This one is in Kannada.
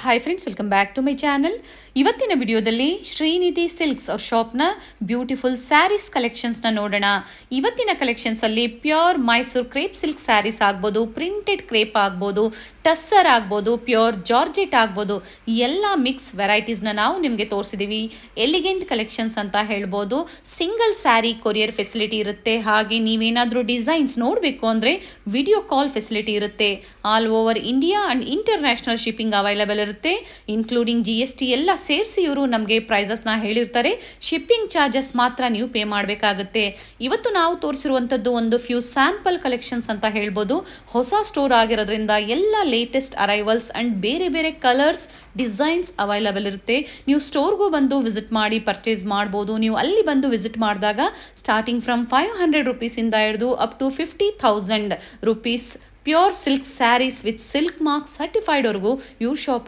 Hi friends, welcome back to my channel. ಇವತ್ತಿನ ವಿಡಿಯೋದಲ್ಲಿ ಶ್ರೀನಿಧಿ ಸಿಲ್ಕ್ಸ್ ಅವ್ರ ಶಾಪ್ನ ಬ್ಯೂಟಿಫುಲ್ ಸ್ಯಾರೀಸ್ ಕಲೆಕ್ಷನ್ಸ್ನ ನೋಡೋಣ. ಇವತ್ತಿನ ಕಲೆಕ್ಷನ್ಸಲ್ಲಿ pure Mysuru crepe silk sarees ಆಗ್ಬೋದು, ಪ್ರಿಂಟೆಡ್ ಕ್ರೇಪ್ ಆಗ್ಬೋದು, ಟಸ್ಸರ್ ಆಗ್ಬೋದು, ಪ್ಯೂರ್ ಜಾರ್ಜೆಟ್ ಆಗ್ಬೋದು, ಎಲ್ಲ ಮಿಕ್ಸ್ ವೆರೈಟೀಸ್ನ ನಾವು ನಿಮಗೆ ತೋರಿಸಿದ್ದೀವಿ. ಎಲಿಗೆಂಟ್ ಕಲೆಕ್ಷನ್ಸ್ ಅಂತ ಹೇಳ್ಬೋದು. ಸಿಂಗಲ್ ಸ್ಯಾರಿ ಕೊರಿಯರ್ ಫೆಸಿಲಿಟಿ ಇರುತ್ತೆ. ಹಾಗೆ ನೀವೇನಾದರೂ ಡಿಸೈನ್ಸ್ ನೋಡಬೇಕು ಅಂದರೆ ವಿಡಿಯೋ ಕಾಲ್ ಫೆಸಿಲಿಟಿ ಇರುತ್ತೆ. All over India and international shipping available ಇರುತ್ತೆ. ಇನ್ಕ್ಲೂಡಿಂಗ್ GST ಎಲ್ಲ ಸೇರಿಸಿ ಇವರು ನಮಗೆ ಪ್ರೈಸಸ್ನ ಹೇಳಿರ್ತಾರೆ. ಶಿಪ್ಪಿಂಗ್ ಚಾರ್ಜಸ್ ಮಾತ್ರ ನೀವು ಪೇ ಮಾಡಬೇಕಾಗುತ್ತೆ. ಇವತ್ತು ನಾವು ತೋರಿಸಿರುವಂಥದ್ದು ಒಂದು ಫ್ಯೂ ಸ್ಯಾಂಪಲ್ ಕಲೆಕ್ಷನ್ಸ್ ಅಂತ ಹೇಳ್ಬೋದು. ಹೊಸ ಸ್ಟೋರ್ ಆಗಿರೋದ್ರಿಂದ ಎಲ್ಲ ಲೇಟೆಸ್ಟ್ ಅರೈವಲ್ಸ್ ಆ್ಯಂಡ್ ಬೇರೆ ಬೇರೆ ಕಲರ್ಸ್ ಡಿಸೈನ್ಸ್ ಅವೈಲಬಲ್ ಇರುತ್ತೆ. ನೀವು ಸ್ಟೋರ್ಗೂ ಬಂದು ವಿಸಿಟ್ ಮಾಡಿ ಪರ್ಚೇಸ್ ಮಾಡ್ಬೋದು. ನೀವು ಅಲ್ಲಿ ಬಂದು ವಿಸಿಟ್ ಮಾಡಿದಾಗ ಸ್ಟಾರ್ಟಿಂಗ್ ಫ್ರಮ್ 500 ರುಪೀಸಿಂದ ಹಿಡಿದು up to 50,000 rupees pure silk sarees with silk mark ಸರ್ಟಿಫೈಡ್ವರೆಗೂ ಇವ್ರ ಶಾಪಲ್ಲಿ